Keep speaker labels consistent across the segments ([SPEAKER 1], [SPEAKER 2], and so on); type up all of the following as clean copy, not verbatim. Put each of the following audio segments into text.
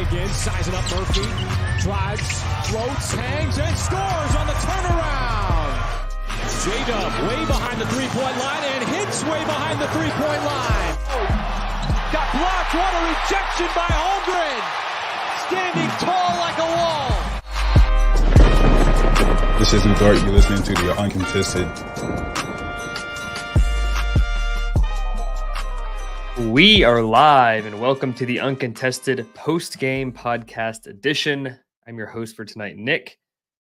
[SPEAKER 1] again, sizing up Murphy. Drives, floats, hangs, and scores on the turnaround. J-Dub way behind the three-point line and hits way behind the three-point line. Got blocked. What a rejection by Holmgren. Standing tall like a wall.
[SPEAKER 2] This is New York. You're listening to the Uncontested.
[SPEAKER 3] We are live and welcome to the Uncontested post-game podcast edition. I'm your host for tonight, Nick,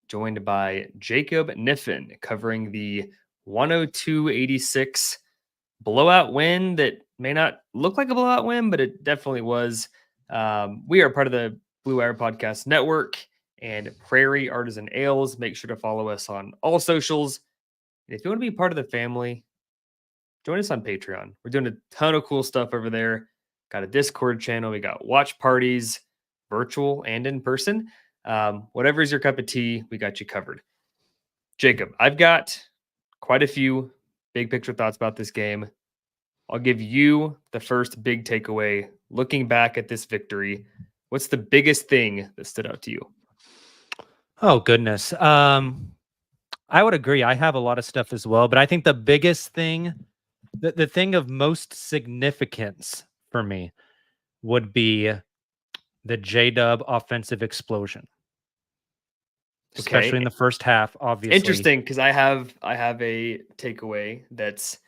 [SPEAKER 3] joined by Jacob Niffen, covering the 102-86 blowout win that may not look like a blowout win, but it definitely was. We are part of the Blue Wire Podcast Network and Prairie Artisan Ales. Make sure to follow us on all socials. And if you want to be part of the family, join us on Patreon. We're doing a ton of cool stuff over there. Got a Discord channel. We got watch parties, virtual and in person. Whatever is your cup of tea, we got you covered. Jacob, I've got quite a few big picture thoughts about this game. I'll give you the first big takeaway. Looking back at this victory, what's the biggest thing that stood out to you?
[SPEAKER 4] Oh, goodness. I would agree. I have a lot of stuff as well, but I think the biggest thing, the thing of most significance for me would be the J-Dub offensive explosion. Especially in the first half, obviously.
[SPEAKER 3] Interesting, because I have a takeaway that's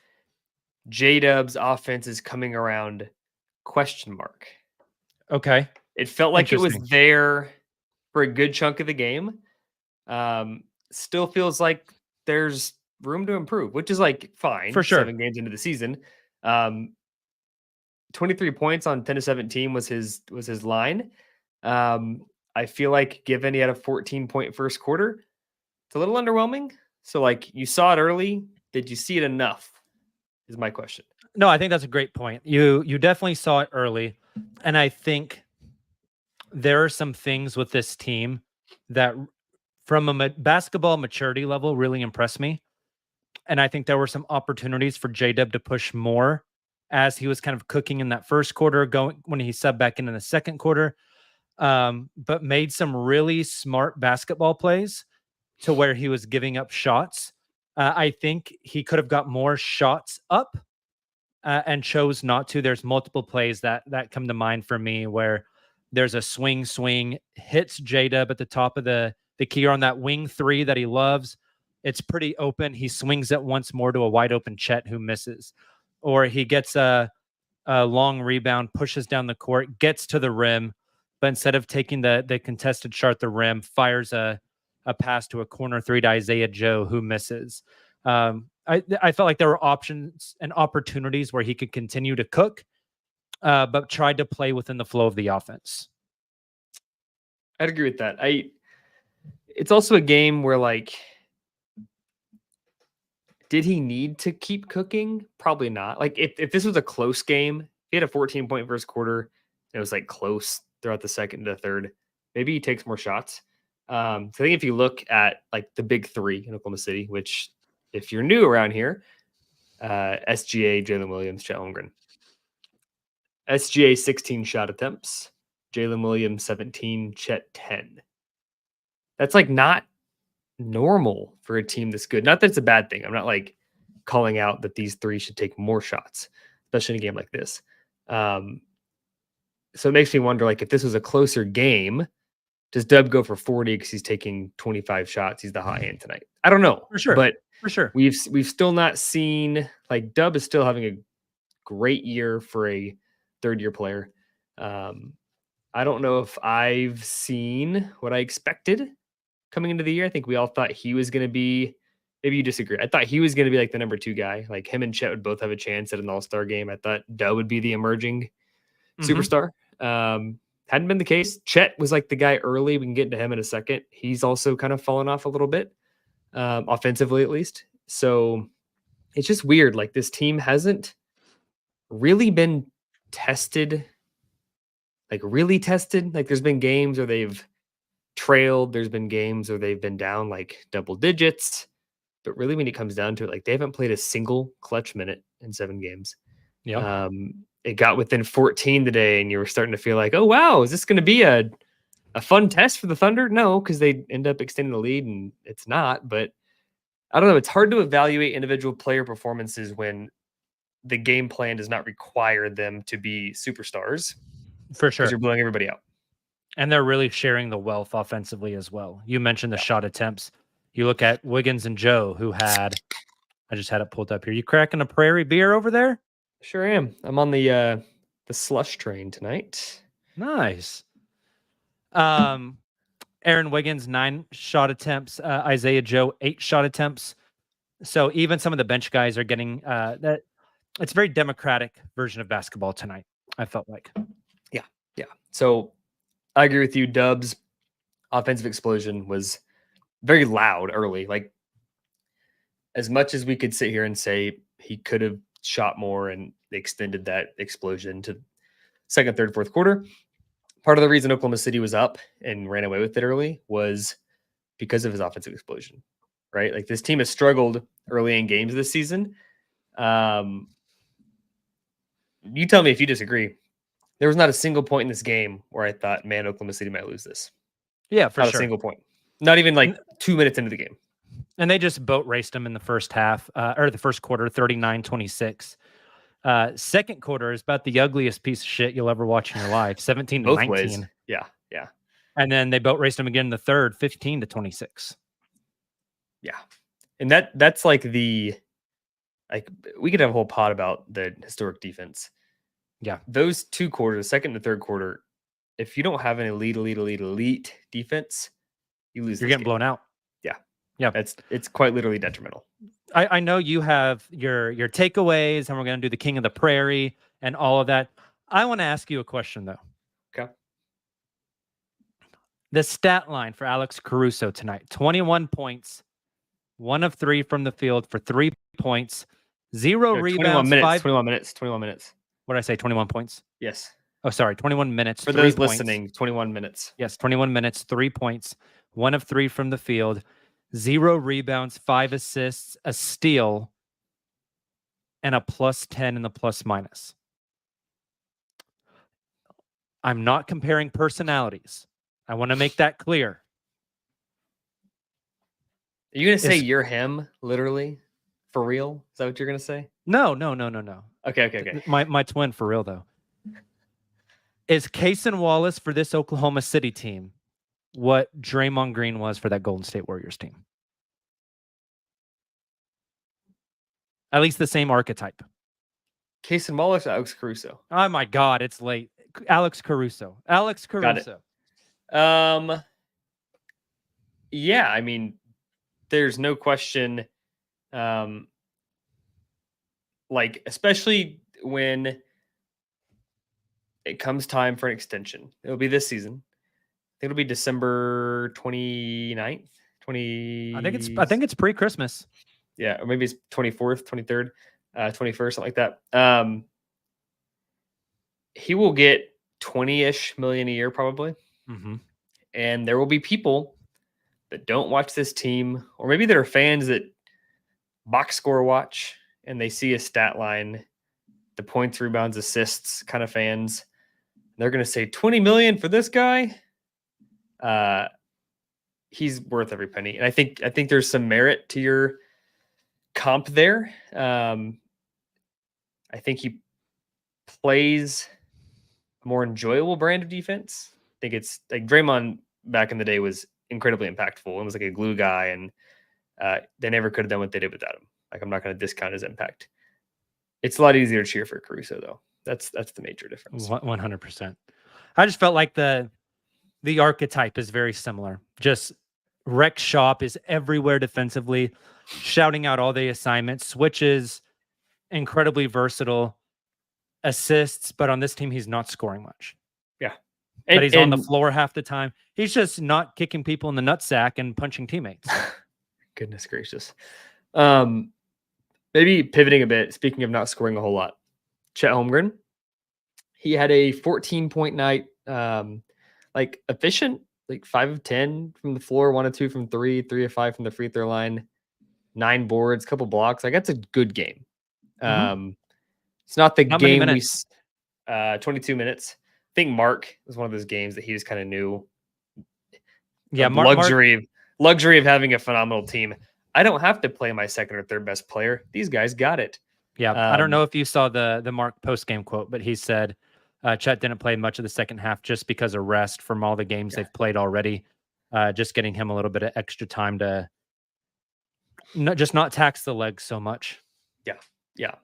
[SPEAKER 3] J-Dub's offense is coming around ?
[SPEAKER 4] Okay.
[SPEAKER 3] It felt like it was there for a good chunk of the game. Still feels like there's room to improve, which is like fine.
[SPEAKER 4] For sure.
[SPEAKER 3] 7 games into the season. 23 points on 10 to 17 was his line. I feel like given he had a 14-point first quarter, it's a little underwhelming. So like you saw it early. Did you see it enough? Is my question.
[SPEAKER 4] No, I think that's a great point. You definitely saw it early. And I think there are some things with this team that from a basketball maturity level really impressed me. And I think there were some opportunities for J-Dub to push more as he was kind of cooking in that first quarter, going when he subbed back in the second quarter, but made some really smart basketball plays to where he was giving up shots. I think he could have got more shots up and chose not to. There's multiple plays that come to mind for me where there's a swing, hits J-Dub at the top of the key on that wing three that he loves. It's pretty open. He swings it once more to a wide open Chet who misses. Or he gets a long rebound, pushes down the court, gets to the rim, but instead of taking the contested shot at the rim, fires a pass to a corner three to Isaiah Joe who misses. I felt like there were options and opportunities where he could continue to cook, but tried to play within the flow of the offense.
[SPEAKER 3] I'd agree with that. It's also a game where like, did he need to keep cooking? Probably not. Like if this was a close game, he had a 14-point first quarter. It was like close throughout the second to the third. Maybe he takes more shots. So I think if you look at like the big three in Oklahoma City, which if you're new around here, SGA, Jalen Williams, Chet Holmgren. SGA 16 shot attempts, Jalen Williams 17, Chet 10. That's like not normal for a team this good. Not that it's a bad thing. I'm not like calling out that these three should take more shots, especially in a game like this. So it makes me wonder, like, if this was a closer game, does Dub go for 40 because he's taking 25 shots? He's the hot hand tonight. I don't know.
[SPEAKER 4] For sure.
[SPEAKER 3] But
[SPEAKER 4] for sure.
[SPEAKER 3] We've still not seen, like, Dub is still having a great year for a third-year player. I don't know if I've seen what I expected coming into the year. I think we all thought he was going to be, maybe you disagree. I thought he was going to be like the number 2 guy. Like him and Chet would both have a chance at an all-star game. I thought Dub would be the emerging superstar. Hadn't been the case. Chet was like the guy early. We can get into him in a second. He's also kind of fallen off a little bit, offensively at least. So it's just weird. Like this team hasn't really been tested, like really tested. Like there's been games where they've trailed. There's been games where they've been down like double digits. But really when it comes down to it, like they haven't played a single clutch minute in 7 games.
[SPEAKER 4] Yeah.
[SPEAKER 3] it got within 14 today, and you were starting to feel like, oh wow, is this going to be a fun test for the Thunder? No, because they end up extending the lead, and it's not. But I don't know. It's hard to evaluate individual player performances when the game plan does not require them to be superstars.
[SPEAKER 4] For
[SPEAKER 3] Because
[SPEAKER 4] sure.
[SPEAKER 3] you're blowing everybody out.
[SPEAKER 4] And they're really sharing the wealth offensively as well. You mentioned the shot attempts. You look at Wiggins and Joe, who had, I just had it pulled up here. You cracking a Prairie beer over there?
[SPEAKER 3] Sure am. I'm on the slush train tonight.
[SPEAKER 4] Nice. Aaron Wiggins, 9 shot attempts. Isaiah Joe, 8 shot attempts. So even some of the bench guys are getting that. It's a very democratic version of basketball tonight, I felt like.
[SPEAKER 3] Yeah. So I agree with you. Dub's offensive explosion was very loud early. Like, as much as we could sit here and say he could have shot more and extended that explosion to second, third, fourth quarter, part of the reason Oklahoma City was up and ran away with it early was because of his offensive explosion, right? Like, this team has struggled early in games this season. You tell me if you disagree. There was not a single point in this game where I thought, man, Oklahoma City might lose this.
[SPEAKER 4] Yeah, for
[SPEAKER 3] Not
[SPEAKER 4] sure.
[SPEAKER 3] a single point. Not even like 2 minutes into the game.
[SPEAKER 4] And they just boat raced them in the first half, or the first quarter, 39-26. Second quarter is about the ugliest piece of shit you'll ever watch in your life, 17-19.
[SPEAKER 3] Both ways. Yeah.
[SPEAKER 4] And then they boat raced them again in the third, 15-26.
[SPEAKER 3] Yeah. And that's like we could have a whole pod about the historic defense.
[SPEAKER 4] Yeah.
[SPEAKER 3] Those 2 quarters, second and third quarter, if you don't have an elite defense, you lose.
[SPEAKER 4] You're getting blown out. Yeah.
[SPEAKER 3] It's quite literally detrimental.
[SPEAKER 4] I know you have your takeaways, and we're going to do the King of the Prairie and all of that. I want to ask you a question, though.
[SPEAKER 3] Okay.
[SPEAKER 4] The stat line for Alex Caruso tonight, 21 points, 1 of 3 from the field for 3 points, 0 rebounds.
[SPEAKER 3] 21 minutes.
[SPEAKER 4] What did I say, 21 points?
[SPEAKER 3] Yes.
[SPEAKER 4] Oh, sorry, 21 minutes.
[SPEAKER 3] For
[SPEAKER 4] 3
[SPEAKER 3] those
[SPEAKER 4] points.
[SPEAKER 3] listening, 21 minutes.
[SPEAKER 4] Yes, 21 minutes, 3 points, 1 of 3 from the field, 0 rebounds, 5 assists, a steal, and a +10 in the plus-minus. I'm not comparing personalities. I want to make that clear.
[SPEAKER 3] Are you going to say you're him, literally? For real? Is that what you're going to say?
[SPEAKER 4] No.
[SPEAKER 3] Okay.
[SPEAKER 4] My twin, for real, though. Is Cason Wallace for this Oklahoma City team what Draymond Green was for that Golden State Warriors team? At least the same archetype.
[SPEAKER 3] Cason Wallace, Alex Caruso.
[SPEAKER 4] Oh my God, it's late. Alex Caruso.
[SPEAKER 3] Got it. Yeah, I mean, there's no question. Like, especially when it comes time for an extension. It'll be this season. I think it'll be December 29th.
[SPEAKER 4] I think it's pre-Christmas.
[SPEAKER 3] Yeah, or maybe it's 24th, 23rd, 21st, something like that. He will get 20-ish million a year probably.
[SPEAKER 4] Mm-hmm.
[SPEAKER 3] And there will be people that don't watch this team, or maybe there are fans that box score watch and they see a stat line, the points, rebounds, assists kind of fans. They're going to say 20 million for this guy. He's worth every penny. And I think there's some merit to your comp there. I think he plays a more enjoyable brand of defense. I think it's like Draymond back in the day was incredibly impactful and was like a glue guy, and they never could have done what they did without him. Like, I'm not going to discount his impact. It's a lot easier to cheer for Caruso, though. That's the major difference.
[SPEAKER 4] 100%. I just felt like the archetype is very similar. Just Rex Shop is everywhere defensively, shouting out all the assignments, switches, incredibly versatile, assists, but on this team, he's not scoring much.
[SPEAKER 3] Yeah.
[SPEAKER 4] But he's on the floor half the time. He's just not kicking people in the nutsack and punching teammates.
[SPEAKER 3] Goodness gracious. Maybe pivoting a bit, speaking of not scoring a whole lot, Chet Holmgren, he had a 14-point night, like efficient, like 5 of 10 from the floor, 1 of 2 from 3, 3 of 5 from the free throw line, 9 boards, couple blocks. Like, that's a good game.
[SPEAKER 4] Mm-hmm.
[SPEAKER 3] It's not the
[SPEAKER 4] How many
[SPEAKER 3] game
[SPEAKER 4] minutes?
[SPEAKER 3] 22 minutes. I think Mark was one of those games that he just kind of knew.
[SPEAKER 4] Yeah,
[SPEAKER 3] The luxury of having a phenomenal team. I don't have to play my second or third best player. These guys got it.
[SPEAKER 4] Yeah, I don't know if you saw the Mark post-game quote, but he said Chet didn't play much of the second half just because of rest from all the games they've played already. Just getting him a little bit of extra time to not tax the legs so much.
[SPEAKER 3] Yeah.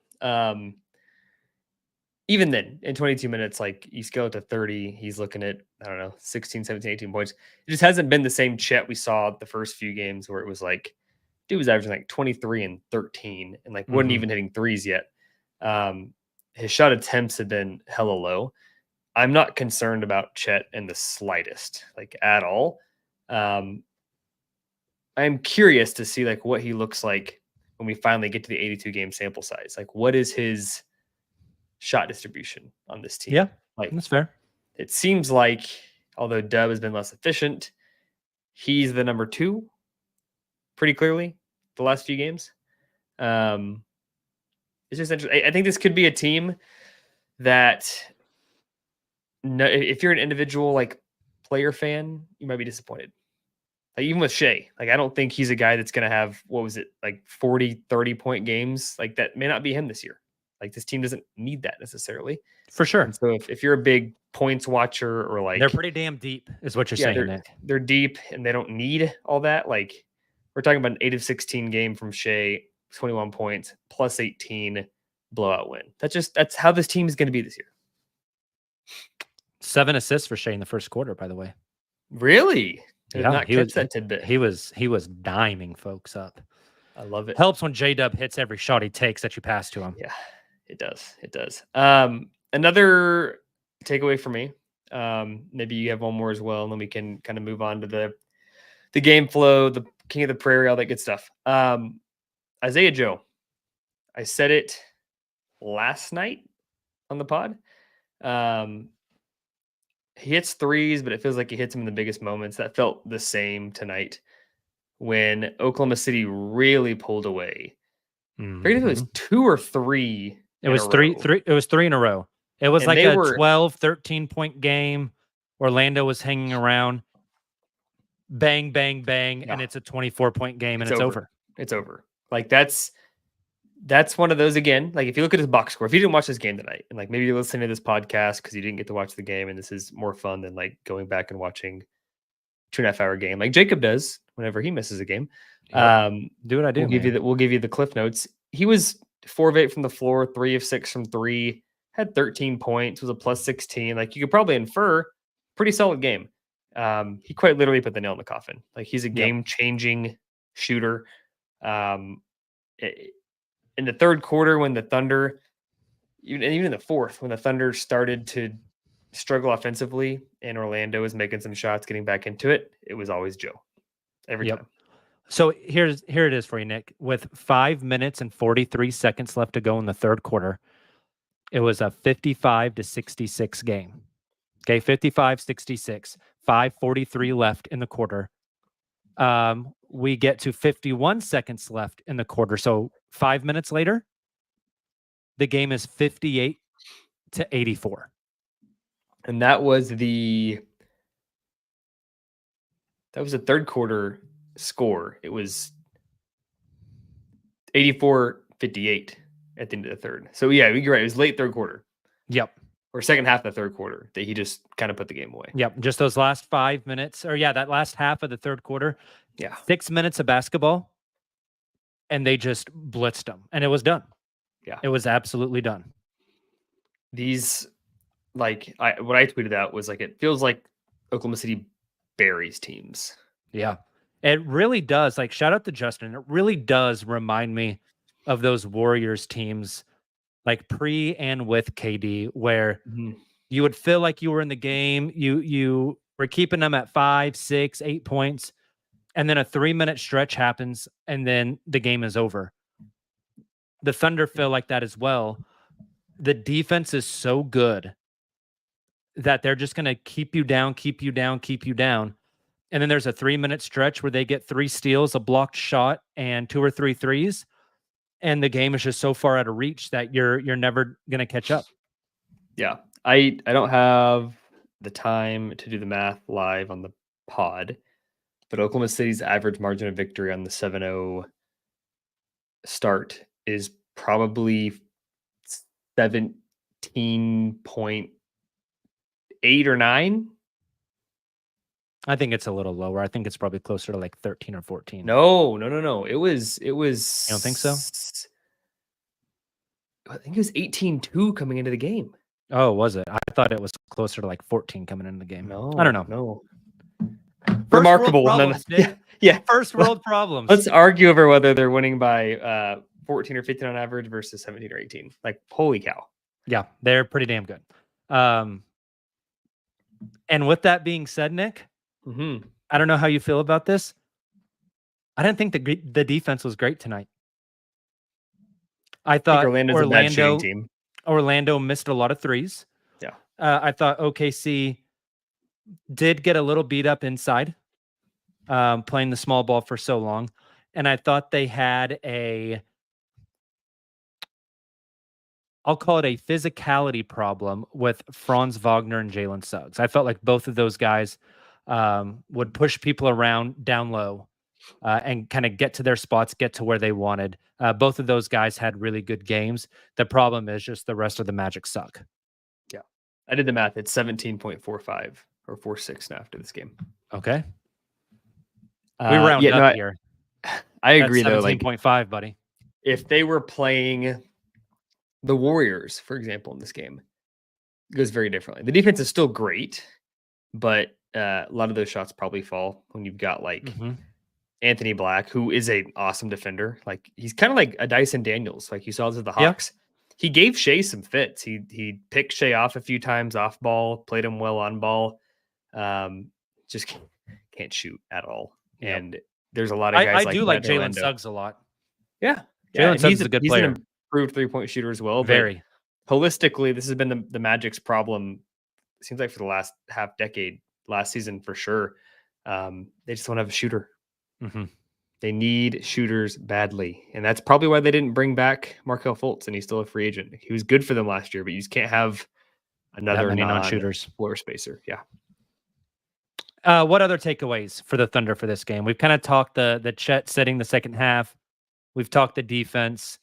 [SPEAKER 3] Even then, in 22 minutes, like you scale it to 30, he's looking at, I don't know, 16, 17, 18 points. It just hasn't been the same Chet we saw the first few games where it was like, dude was averaging like 23 and 13 and like wasn't even hitting threes yet. His shot attempts have been hella low. I'm not concerned about Chet in the slightest, like at all. I'm curious to see like what he looks like when we finally get to the 82 game sample size. Like, what is his shot distribution on this team?
[SPEAKER 4] Yeah,
[SPEAKER 3] like
[SPEAKER 4] that's fair.
[SPEAKER 3] It seems like, although Dub has been less efficient, he's the number 2 pretty clearly the last few games. It's just interesting. I think this could be a team that, if you're an individual like player fan, you might be disappointed. Like even with Shay, like I don't think he's a guy that's going to have, what was it, like 40, 30 point games. Like that may not be him this year. Like this team doesn't need that necessarily.
[SPEAKER 4] For sure.
[SPEAKER 3] And so if you're a big points watcher or like,
[SPEAKER 4] they're pretty damn deep is what you're saying, Nick.
[SPEAKER 3] They're deep and they don't need all that. Like we're talking about an 8 of 16 game from Shay, 21 points plus 18 blowout win. That's how this team is going to be this year.
[SPEAKER 4] 7 assists for Shay in the first quarter, by the way.
[SPEAKER 3] Really?
[SPEAKER 4] Yeah,
[SPEAKER 3] he was that tidbit.
[SPEAKER 4] He was diming folks up.
[SPEAKER 3] I love it.
[SPEAKER 4] Helps when J-Dub hits every shot he takes that you pass to him.
[SPEAKER 3] Yeah, it does. It does. Another takeaway for me. Maybe you have one more as well, and then we can kind of move on to the game flow, the king of the prairie, all that good stuff. Isaiah Joe. I said it last night on the pod. He hits threes, but it feels like he hits them in the biggest moments. That felt the same tonight when Oklahoma City really pulled away. I forget if it was 2 or 3.
[SPEAKER 4] It was three. It was 3 in a row. It was like a 12, 13 point game. Orlando was hanging around. Bang, bang, bang. Yeah. And it's a 24 point game and it's over.
[SPEAKER 3] It's over. Like that's one of those again. Like if you look at his box score, if you didn't watch this game tonight and like maybe you're listening to this podcast because you didn't get to watch the game and this is more fun than like going back and watching 2.5 hour game like Jacob does whenever he misses a game.
[SPEAKER 4] Do what I do.
[SPEAKER 3] We'll give you the cliff notes. He was 4 of 8 from the floor, 3 of 6 from 3, had 13 points, was a plus 16. Like you could probably infer pretty solid game. He quite literally put the nail in the coffin. Like he's a game changing shooter. In the third quarter, when the Thunder, even in the fourth, when the Thunder started to struggle offensively and Orlando was making some shots, getting back into it, it was always Joe every time.
[SPEAKER 4] So here it is for you, Nick. With 5 minutes and 43 seconds left to go in the third quarter, it was a 55-66 game. Okay, 55-66, 5:43 left in the quarter. We get to 51 seconds left in the quarter. So 5 minutes later, the game is 58-84.
[SPEAKER 3] And that was the third quarter score. It was 84-58 at the end of the third. So yeah, you're right. It was late third quarter.
[SPEAKER 4] Yep.
[SPEAKER 3] Or second half of the third quarter that he just kind of put the game away.
[SPEAKER 4] Yep. Just those last 5 minutes, or that last half of the third quarter.
[SPEAKER 3] Yeah.
[SPEAKER 4] 6 minutes of basketball, and they just blitzed them, and it was done.
[SPEAKER 3] Yeah.
[SPEAKER 4] It was absolutely done.
[SPEAKER 3] These, what I tweeted out was like, it feels like Oklahoma City buries teams.
[SPEAKER 4] Yeah. It really does. Like, shout out to Justin. It really does remind me of those Warriors teams, like pre and with KD, where you would feel like you were in the game. You were keeping them at 5, 6, 8 points. And then a 3-minute stretch happens, and then the game is over. The Thunder feel like that as well. The defense is so good that they're just going to keep you down. And then there's a 3-minute stretch where they get 3 steals, a blocked shot, and 2 or 3 threes. And the game is just so far out of reach that you're never going to catch up.
[SPEAKER 3] Yeah. I don't have the time to do the math live on the pod, but Oklahoma City's average margin of victory on the 7-0 start is probably 17.8 or 9.
[SPEAKER 4] I think it's a little lower. I think it's probably closer to like 13 or 14.
[SPEAKER 3] No. It was.
[SPEAKER 4] You don't think so?
[SPEAKER 3] I think it was 18-2 coming into the game.
[SPEAKER 4] Oh, was it? I thought it was closer to like 14 coming into the game.
[SPEAKER 3] No,
[SPEAKER 4] I don't know.
[SPEAKER 3] No.
[SPEAKER 4] First
[SPEAKER 3] Remarkable.
[SPEAKER 4] world problems, Nick.
[SPEAKER 3] Yeah.
[SPEAKER 4] First world problems.
[SPEAKER 3] Let's argue over whether they're winning by 14 or 15 on average versus 17 or 18. Like, holy cow.
[SPEAKER 4] Yeah, they're pretty damn good. And with that being said, Nick,
[SPEAKER 3] Mm-hmm.
[SPEAKER 4] I don't know how you feel about this. I didn't think the defense was great tonight. I thought
[SPEAKER 3] Orlando's a bad shooting team.
[SPEAKER 4] Orlando missed a lot of threes.
[SPEAKER 3] Yeah.
[SPEAKER 4] I thought OKC did get a little beat up inside, playing the small ball for so long. And I thought they had I'll call it a physicality problem with Franz Wagner and Jalen Suggs. I felt like both of those guys would push people around down low and kind of get to their spots, get to where they wanted. Both of those guys had really good games. The problem is just the rest of the Magic suck.
[SPEAKER 3] Yeah. I did the math. It's 17.45 or 46 now after this game.
[SPEAKER 4] Okay. We round up here.
[SPEAKER 3] I agree, though.
[SPEAKER 4] 17.5, buddy.
[SPEAKER 3] If they were playing the Warriors, for example, in this game, it goes very differently. The defense is still great, but a lot of those shots probably fall when you've got like Anthony Black, who is an awesome defender. Like, he's kind of like a Dyson Daniels. Like you saw this with the Hawks. Yeah. He gave Shay some fits. He picked Shay off a few times off ball, played him well on ball. Just can't shoot at all. Yep. And there's a lot of guys.
[SPEAKER 4] I do like Jalen Suggs a lot.
[SPEAKER 3] Yeah.
[SPEAKER 4] Jalen Suggs is a good player.
[SPEAKER 3] He's an improved 3-point shooter as well.
[SPEAKER 4] Very.
[SPEAKER 3] Holistically, this has been the Magic's problem, it seems like, for the last half decade, last season for sure. They just don't have a shooter.
[SPEAKER 4] Mm-hmm.
[SPEAKER 3] They need shooters badly. And that's probably why they didn't bring back Markelle Fultz, and he's still a free agent. He was good for them last year, but you just can't have another non-shooters floor spacer. Yeah.
[SPEAKER 4] What other takeaways for the Thunder for this game? We've kind of talked the Chet setting the second half. We've talked the defense,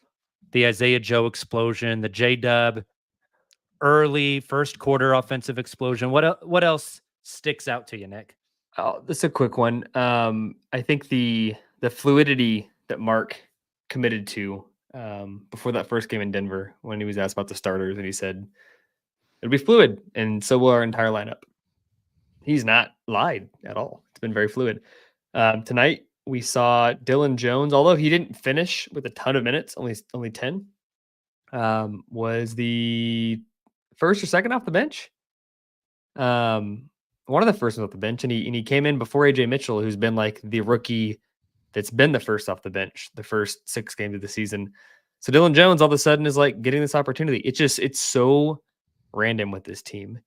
[SPEAKER 4] the Isaiah Joe explosion, the J-Dub early first quarter offensive explosion. What else sticks out to you, Nick?
[SPEAKER 3] Oh, this is a quick one. I think the fluidity that Mark committed to before that first game in Denver, when he was asked about the starters, and he said it'll be fluid, and so will our entire lineup. He's not lied at all. It's been very fluid. Tonight we saw Dylan Jones, although he didn't finish with a ton of minutes, only 10, was the first or second off the bench. One of the first ones off the bench, and he came in before AJ Mitchell, who's been like the rookie that's been the first off the bench the first 6 games of the season. So Dylan Jones all of a sudden is like getting this opportunity. It's so random with this team.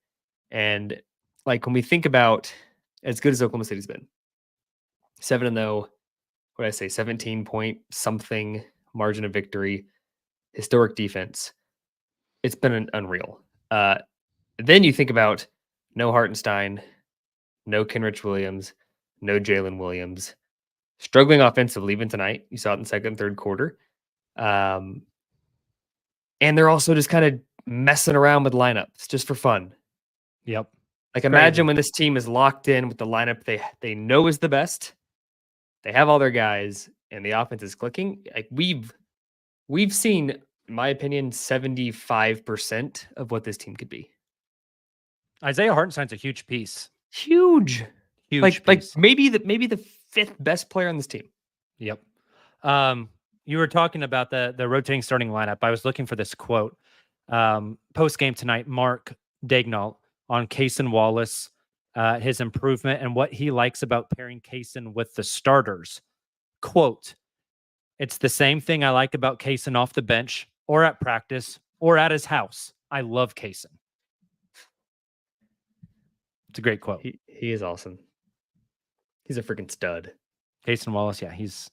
[SPEAKER 3] And like when we think about as good as Oklahoma City's been, 7-0, what did I say, 17 point something margin of victory, historic defense. It's been unreal. Then you think about no Hartenstein, no Kenrich Williams, no Jalen Williams, struggling offensively even tonight. You saw it in second and third quarter. And they're also just kind of messing around with lineups just for fun.
[SPEAKER 4] Yep.
[SPEAKER 3] Like, imagine when this team is locked in with the lineup they know is the best. They have all their guys and the offense is clicking. Like, we've seen, in my opinion, 75% of what this team could be.
[SPEAKER 4] Isaiah Hartenstein's a huge piece.
[SPEAKER 3] Huge
[SPEAKER 4] Huge
[SPEAKER 3] like
[SPEAKER 4] piece.
[SPEAKER 3] maybe the 5th best player on this team.
[SPEAKER 4] Yep. You were talking about the rotating starting lineup. I was looking for this quote. Post game tonight, Mark Daignault on Cason Wallace, his improvement and what he likes about pairing Cason with the starters. Quote, "It's the same thing I like about Cason off the bench or at practice or at his house. I love Cason." It's a great quote.
[SPEAKER 3] He is awesome. He's a freaking stud.
[SPEAKER 4] Cason Wallace, yeah, he's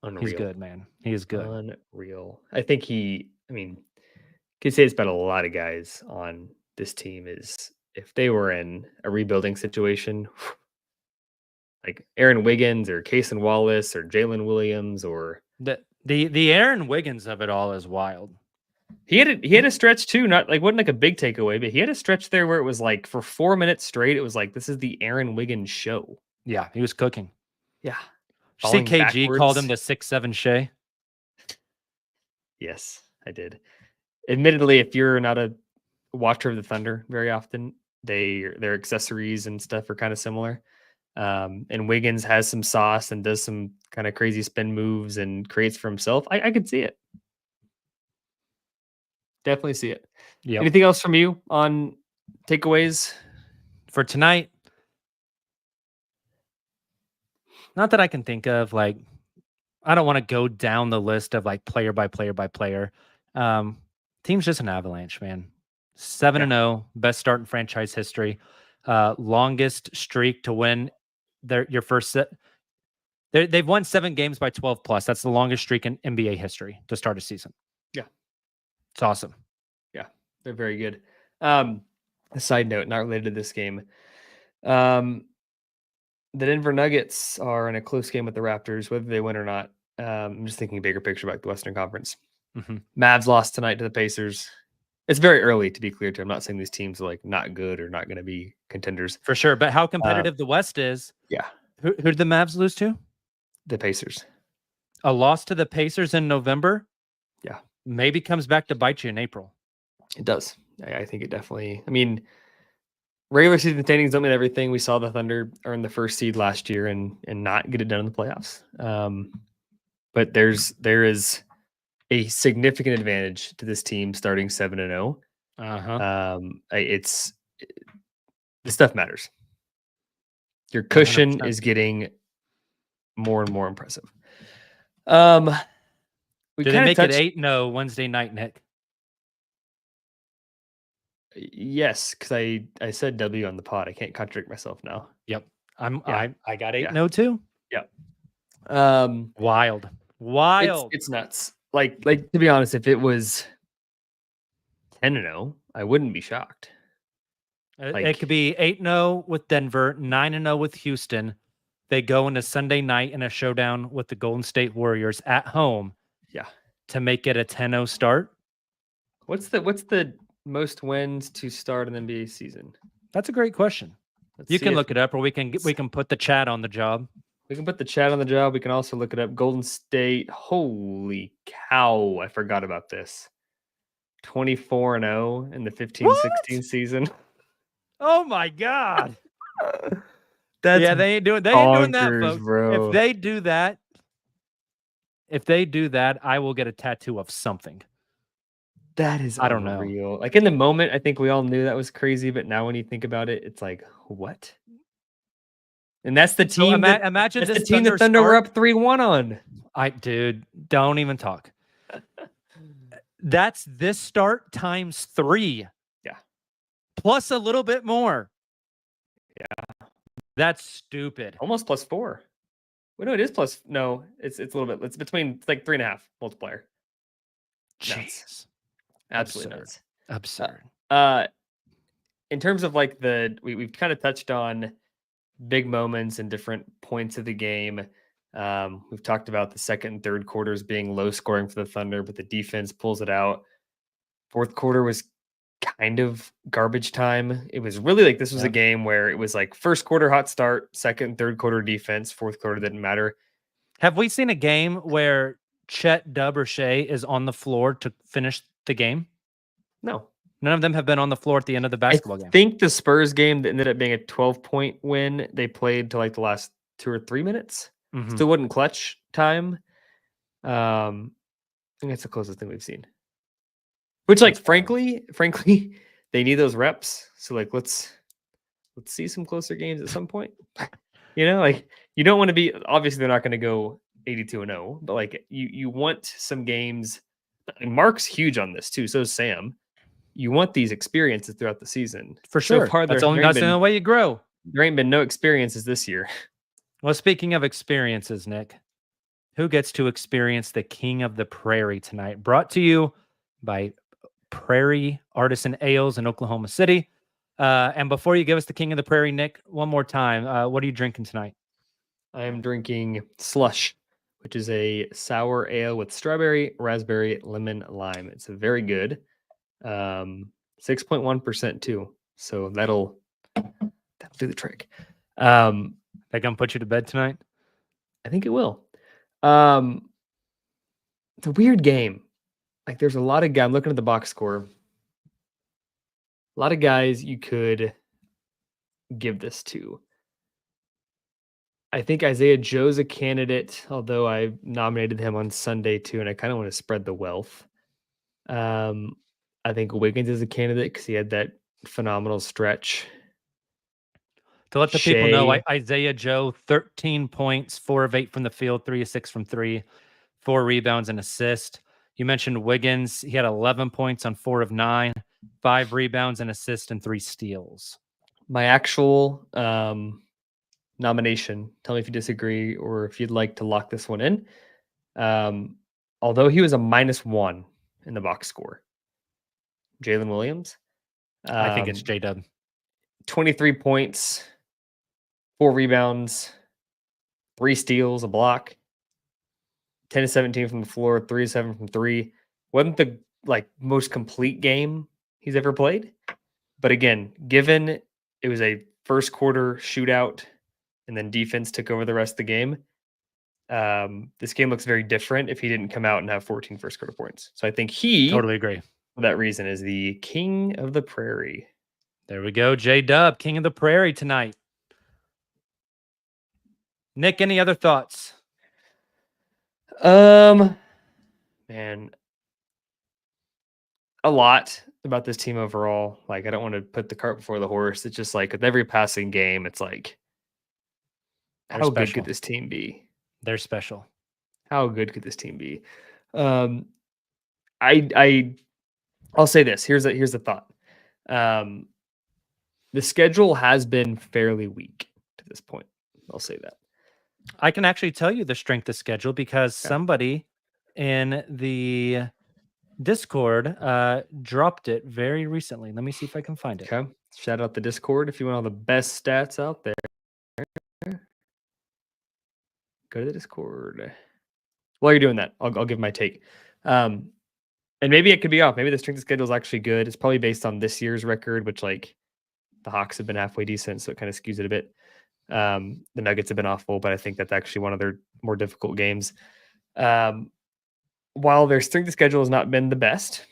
[SPEAKER 3] Unreal.
[SPEAKER 4] He's good, man. He is good.
[SPEAKER 3] Unreal. I think could say it's about a lot of guys on this team is, if they were in a rebuilding situation, like Aaron Wiggins or Cason Wallace or Jalen Williams, or
[SPEAKER 4] The Aaron Wiggins of it all is wild.
[SPEAKER 3] he had a stretch too, not like wasn't like a big takeaway, but he had a stretch there where it was like for 4 minutes straight, it was like this is the Aaron Wiggins show.
[SPEAKER 4] Yeah, he was cooking.
[SPEAKER 3] Yeah.
[SPEAKER 4] See,
[SPEAKER 3] Falling
[SPEAKER 4] KG called him
[SPEAKER 3] backwards.
[SPEAKER 4] the 6'7" Shay.
[SPEAKER 3] Yes, I did. Admittedly, if you're not a watcher of the Thunder very often, their accessories and stuff are kind of similar. And Wiggins has some sauce and does some kind of crazy spin moves and creates for himself. I could see it. Definitely see it.
[SPEAKER 4] Yeah.
[SPEAKER 3] Anything else from you on takeaways
[SPEAKER 4] For tonight? Not that I can think of. Like, I don't want to go down the list of like player by player by player. Team's just an avalanche, man. 7-0, best start in franchise history. Longest streak to win your first set. They've won 7 games by 12 plus. That's the longest streak in NBA history to start a season.
[SPEAKER 3] Yeah.
[SPEAKER 4] It's awesome.
[SPEAKER 3] Yeah, they're very good. A side note, not related to this game. The Denver Nuggets are in a close game with the Raptors, whether they win or not. I'm just thinking bigger picture about the Western Conference.
[SPEAKER 4] Mm-hmm.
[SPEAKER 3] Mavs lost tonight to the Pacers. It's very early, to be clear, too. I'm not saying these teams are like not good or not going to be contenders.
[SPEAKER 4] For sure. But how competitive the West is.
[SPEAKER 3] Yeah.
[SPEAKER 4] Who did the Mavs lose to?
[SPEAKER 3] The Pacers.
[SPEAKER 4] A loss to the Pacers in November?
[SPEAKER 3] Yeah.
[SPEAKER 4] Maybe comes back to bite you in April.
[SPEAKER 3] It does. I think it definitely. I mean, regular season standings don't mean everything. We saw the Thunder earn the first seed last year and not get it done in the playoffs. But there is a significant advantage to this team starting 7-0. It's the stuff matters. Your cushion
[SPEAKER 4] 100%.
[SPEAKER 3] is getting more and more impressive. We
[SPEAKER 4] Did they make it 8-0 Wednesday night, Nick?
[SPEAKER 3] Yes, because I said W on the pod. I can't contradict myself now.
[SPEAKER 4] Yep.
[SPEAKER 3] Yeah.
[SPEAKER 4] I got 8-0 too.
[SPEAKER 3] Yeah.
[SPEAKER 4] Wild.
[SPEAKER 3] It's nuts. Like to be honest, if it was 10-0, I wouldn't be shocked.
[SPEAKER 4] It could be 8-0 with Denver, 9-0 with Houston. They go into Sunday night in a showdown with the Golden State Warriors at home.
[SPEAKER 3] Yeah.
[SPEAKER 4] To make it a 10-0 start.
[SPEAKER 3] What's the most wins to start an NBA season?
[SPEAKER 4] That's a great question. You can look it up, or we can put the chat on the job.
[SPEAKER 3] We can put the chat on the job. We can also look it up. Golden State. Holy cow. I forgot about this. 24-0 in the 15-16 season.
[SPEAKER 4] Oh my God.
[SPEAKER 3] They
[SPEAKER 4] ain't doing that, folks.
[SPEAKER 3] Bro.
[SPEAKER 4] If they do that, I will get a tattoo of something.
[SPEAKER 3] That is
[SPEAKER 4] I don't know.
[SPEAKER 3] unreal. Like in the moment, I think we all knew that was crazy, but now when you think about it, it's like, what? And that's the team.
[SPEAKER 4] So imagine
[SPEAKER 3] that's
[SPEAKER 4] this
[SPEAKER 3] the team the Thunder were up 3-1 on.
[SPEAKER 4] Dude, don't even talk. That's this start times 3.
[SPEAKER 3] Yeah.
[SPEAKER 4] Plus a little bit more. Yeah. That's stupid.
[SPEAKER 3] Almost plus 4. Well, no, it is plus. No, it's a little bit. It's between like 3.5 multiplier.
[SPEAKER 4] Jeez.
[SPEAKER 3] Absolutely
[SPEAKER 4] Absurd.
[SPEAKER 3] nuts. In terms of like we've kind of touched on big moments and different points of the game. We've talked about the second and third quarters being low scoring for the Thunder, but the defense pulls it out. Fourth quarter was kind of garbage time. It was really like this was a game where it was like first quarter hot start, second and third quarter defense, fourth quarter didn't matter.
[SPEAKER 4] Have we seen a game where Chet, Dub, or Shay is on the floor to finish the game?
[SPEAKER 3] No.
[SPEAKER 4] None of them have been on the floor at the end of the basketball game.
[SPEAKER 3] I think the Spurs game that ended up being a 12-point win, they played to like the last 2 or 3 minutes.
[SPEAKER 4] Mm-hmm.
[SPEAKER 3] Still wasn't clutch time. I think that's the closest thing we've seen. Which, like, frankly, they need those reps. So, like, let's see some closer games at some point. You know, like you don't want to be. Obviously, they're not going to go 82-0, but like you want some games. Mark's huge on this too. So is Sam. You want these experiences throughout the season.
[SPEAKER 4] For sure.
[SPEAKER 3] So far,
[SPEAKER 4] that's the only way you grow.
[SPEAKER 3] There ain't been no experiences this year.
[SPEAKER 4] Well, speaking of experiences, Nick, who gets to experience the King of the Prairie tonight? Brought to you by Prairie Artisan Ales in Oklahoma City. And before you give us the King of the Prairie, Nick, one more time, what are you drinking tonight?
[SPEAKER 3] I am drinking Slush, which is a sour ale with strawberry, raspberry, lemon, lime. It's very good. 6.1% too. So that'll do the trick.
[SPEAKER 4] They gonna put you to bed tonight?
[SPEAKER 3] I think it will. It's a weird game. Like there's a lot of guys. I'm looking at the box score. A lot of guys you could give this to. I think Isaiah Joe's a candidate, although I nominated him on Sunday too, and I kind of want to spread the wealth. I think Wiggins is a candidate because he had that phenomenal stretch.
[SPEAKER 4] To let the people know,
[SPEAKER 3] Shay.
[SPEAKER 4] Isaiah Joe, 13 points, 4 of 8 from the field, 3 of 6 from 3, 4 rebounds and assist. You mentioned Wiggins. He had 11 points on 4 of 9, 5 rebounds and assist, and 3 steals.
[SPEAKER 3] My actual nomination, tell me if you disagree or if you'd like to lock this one in. Although he was a -1 in the box score, Jalen Williams.
[SPEAKER 4] I think it's J-Dub.
[SPEAKER 3] 23 points, 4 rebounds, 3 steals, a block, 10 of 17 from the floor, 3 of 7 from 3. Wasn't the most complete game he's ever played. But again, given it was a first quarter shootout and then defense took over the rest of the game, this game looks very different if he didn't come out and have 14 first quarter points. So I think he,
[SPEAKER 4] totally agree,
[SPEAKER 3] for that reason, is the King of the Prairie.
[SPEAKER 4] There we go. J-Dub, King of the Prairie tonight. Nick, any other thoughts?
[SPEAKER 3] Man, a lot about this team overall. Like, I don't want to put the cart before the horse. It's just like with every passing game, it's like, how good could this team be?
[SPEAKER 4] They're special.
[SPEAKER 3] How good could this team be? I'll say this. Here's the thought. The schedule has been fairly weak to this point. I'll say that.
[SPEAKER 4] I can actually tell you the strength of schedule because somebody in the Discord dropped it very recently. Let me see if I can find it.
[SPEAKER 3] Okay. Shout out the Discord if you want all the best stats out there. Go to the Discord. While you're doing that, I'll give my take. And maybe it could be off. Maybe the strength of schedule is actually good. It's probably based on this year's record, which the Hawks have been halfway decent, so it kind of skews it a bit. The Nuggets have been awful, but I think that's actually one of their more difficult games. While their strength of schedule has not been the best,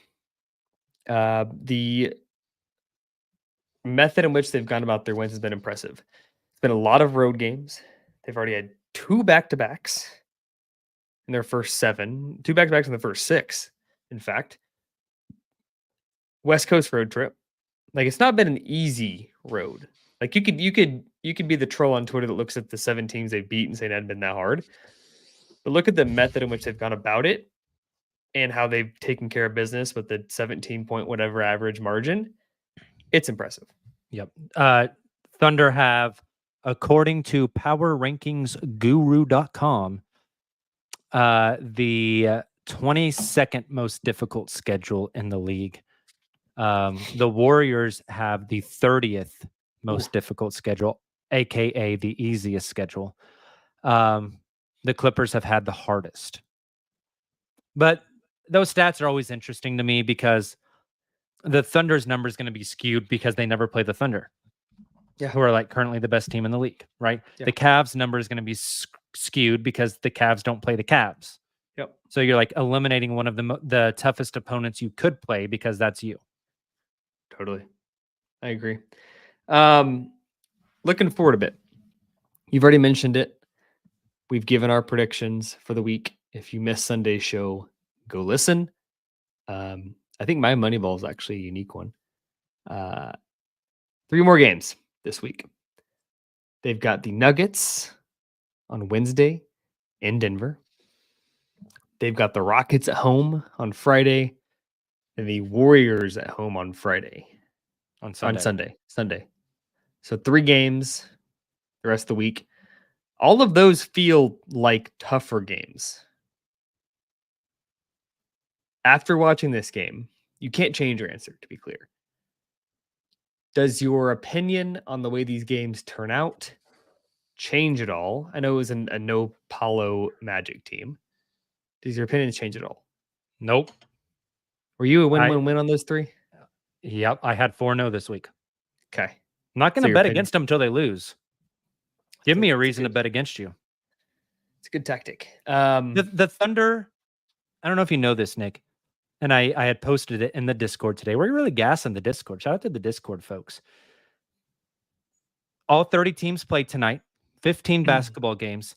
[SPEAKER 3] the method in which they've gone about their wins has been impressive. It's been a lot of road games. They've already had 2 back-to-backs in their first 7, 2 back-to-backs in the first 6, in fact. West Coast road trip. It's not been an easy road. You could be the troll on Twitter that looks at the 7 teams they've beat and say it hadn't been that hard. But look at the method in which they've gone about it and how they've taken care of business with the 17 point whatever average margin. It's impressive.
[SPEAKER 4] Yep. Thunder have, according to PowerRankingsGuru.com, the 22nd most difficult schedule in the league. The Warriors have the 30th most difficult schedule, aka the easiest schedule. The Clippers have had the hardest. But those stats are always interesting to me because the Thunder's number is going to be skewed because they never play the Thunder, who are currently the best team in the league, right? Yeah. The Cavs number is going to be skewed because the Cavs don't play the Cavs.
[SPEAKER 3] Yep.
[SPEAKER 4] So you're eliminating one of the toughest opponents you could play because that's you.
[SPEAKER 3] Totally. I agree. Looking forward a bit. You've already mentioned it. We've given our predictions for the week. If you missed Sunday's show, go listen. I think my Moneyball is actually a unique one. 3 more games this week. They've got the Nuggets on Wednesday in Denver. They've got the Rockets at home on Friday and the Warriors at home on Friday.
[SPEAKER 4] On Sunday.
[SPEAKER 3] So 3 games the rest of the week. All of those feel like tougher games. After watching this game, You can't change your answer, to be clear. Does your opinion on the way these games turn out change at all? I know it was a no Paulo Magic team. Does your opinion change at all?
[SPEAKER 4] Nope.
[SPEAKER 3] Were you a win-win-win on those three?
[SPEAKER 4] Yep. I had 4-0 this week.
[SPEAKER 3] Okay.
[SPEAKER 4] I'm not going
[SPEAKER 3] So
[SPEAKER 4] to
[SPEAKER 3] your
[SPEAKER 4] bet
[SPEAKER 3] opinion-
[SPEAKER 4] against them until they lose. Give me a
[SPEAKER 3] That's
[SPEAKER 4] reason to
[SPEAKER 3] good.
[SPEAKER 4] bet against you.
[SPEAKER 3] It's a good tactic.
[SPEAKER 4] The Thunder, I don't know if you know this, Nick, and I had posted it in the Discord today. We're really gassing the Discord. Shout out to the Discord folks. All 30 teams played tonight, 15 basketball games.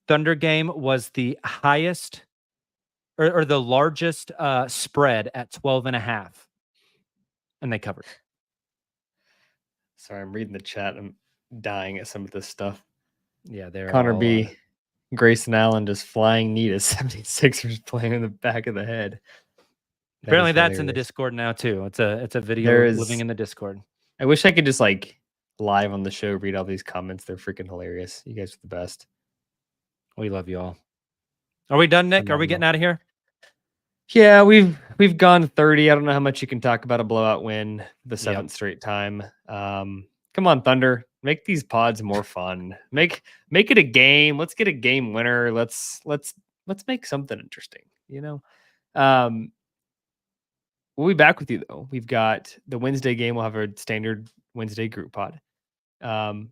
[SPEAKER 4] Thunder game was the highest or the largest spread at 12.5. And they covered.
[SPEAKER 3] Sorry, I'm reading the chat. I'm dying at some of this stuff.
[SPEAKER 4] Yeah, they're
[SPEAKER 3] Connor
[SPEAKER 4] all,
[SPEAKER 3] B. Grayson Allen just flying knee to 76ers playing in the back of the head.
[SPEAKER 4] Apparently that's in the Discord now too. It's a video living in the Discord.
[SPEAKER 3] I wish I could just like live on the show read all these comments. They're freaking hilarious. You guys are the best.
[SPEAKER 4] We love you all. Are we done, Nick? Are we getting out of here?
[SPEAKER 3] Yeah, we've gone 30. I don't know how much you can talk about a blowout win the seventh straight time. Come on, Thunder. Make these pods more fun. Make it a game. Let's get a game winner. Let's make something interesting, you know? We'll be back with you though. We've got the Wednesday game. We'll have a standard Wednesday group pod.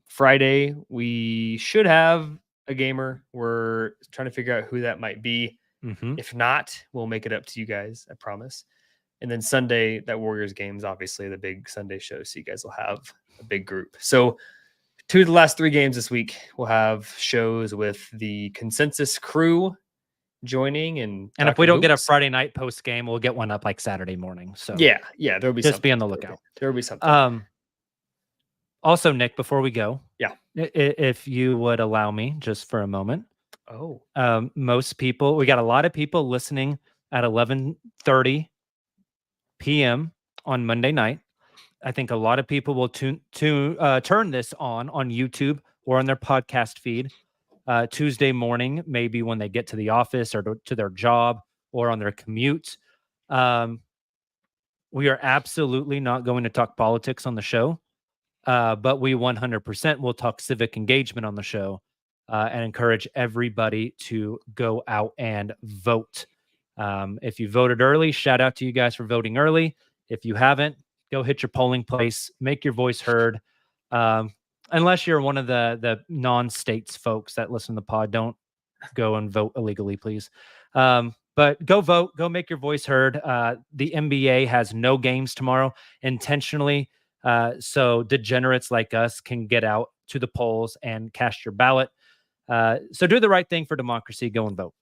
[SPEAKER 3] Friday, we should have a gamer. We're trying to figure out who that might be. If not, we'll make it up to you guys, I promise. And then Sunday, that Warriors game is obviously the big Sunday show, so you guys will have a big group. So 2 of the last 3 games this week, we'll have shows with the consensus crew joining. And
[SPEAKER 4] if we don't get a Friday night post game, we'll get one up like Saturday morning. So
[SPEAKER 3] yeah, there'll be
[SPEAKER 4] just be on the lookout.
[SPEAKER 3] There'll be something.
[SPEAKER 4] Also, Nick, before we go,
[SPEAKER 3] yeah,
[SPEAKER 4] if you would allow me just for a moment. Most people, we got a lot of people listening at 11:30 p.m. on Monday night. I think a lot of people will turn this on YouTube or on their podcast feed Tuesday morning, maybe when they get to the office or to their job or on their commute. We are absolutely not going to talk politics on the show, but we 100% will talk civic engagement on the show. And encourage everybody to go out and vote. If you voted early, shout out to you guys for voting early. If you haven't, go hit your polling place, make your voice heard. Unless you're one of the non-states folks that listen to the pod, don't go and vote illegally, please. But go vote, go make your voice heard. The NBA has no games tomorrow intentionally, so degenerates like us can get out to the polls and cast your ballot. So do the right thing for democracy. Go and vote.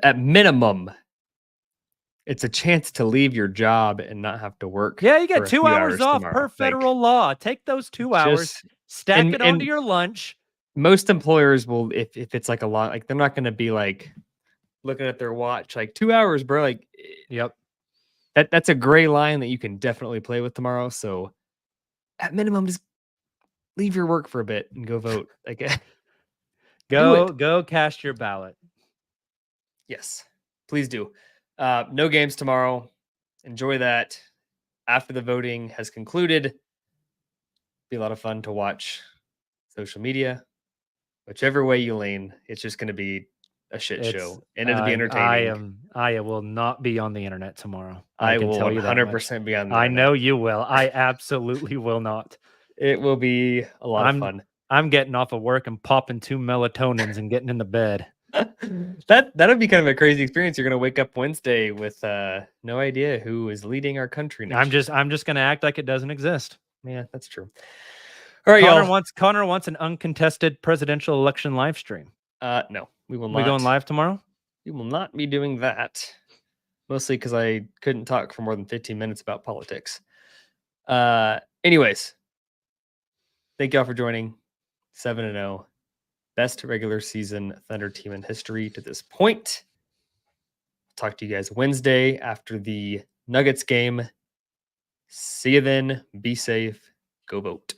[SPEAKER 3] At minimum, it's a chance to leave your job and not have to work.
[SPEAKER 4] Yeah, you get 2 hours off per federal law. Take those 2 hours, stack it onto your lunch.
[SPEAKER 3] Most employers will, if it's like a lot, like they're not going to be like looking at their watch, like 2 hours, bro. Like,
[SPEAKER 4] yep.
[SPEAKER 3] That's a gray line that you can definitely play with tomorrow. So at minimum, just leave your work for a bit and go vote. Like,
[SPEAKER 4] Go cast your ballot.
[SPEAKER 3] Yes, please do. No games tomorrow. Enjoy that. After the voting has concluded, be a lot of fun to watch social media. Whichever way you lean, it's just going to be a shit show. And it'll be entertaining.
[SPEAKER 4] I will not be on the internet tomorrow.
[SPEAKER 3] I will 100% be on the internet.
[SPEAKER 4] I know you will. I absolutely will not.
[SPEAKER 3] It will be a lot of fun.
[SPEAKER 4] I'm getting off of work and popping 2 melatonins and getting in the bed.
[SPEAKER 3] That'll be kind of a crazy experience. You're gonna wake up Wednesday with no idea who is leading our country next.
[SPEAKER 4] I'm just gonna act like it doesn't exist.
[SPEAKER 3] Yeah, that's true. All right,
[SPEAKER 4] Connor wants an uncontested presidential election live stream.
[SPEAKER 3] No, we will not.
[SPEAKER 4] We going live tomorrow?
[SPEAKER 3] We will not be doing that. Mostly because I couldn't talk for more than 15 minutes about politics. Anyways, thank y'all for joining. 7-0. Best regular season Thunder team in history to this point. Talk to you guys Wednesday after the Nuggets game. See you then. Be safe. Go vote.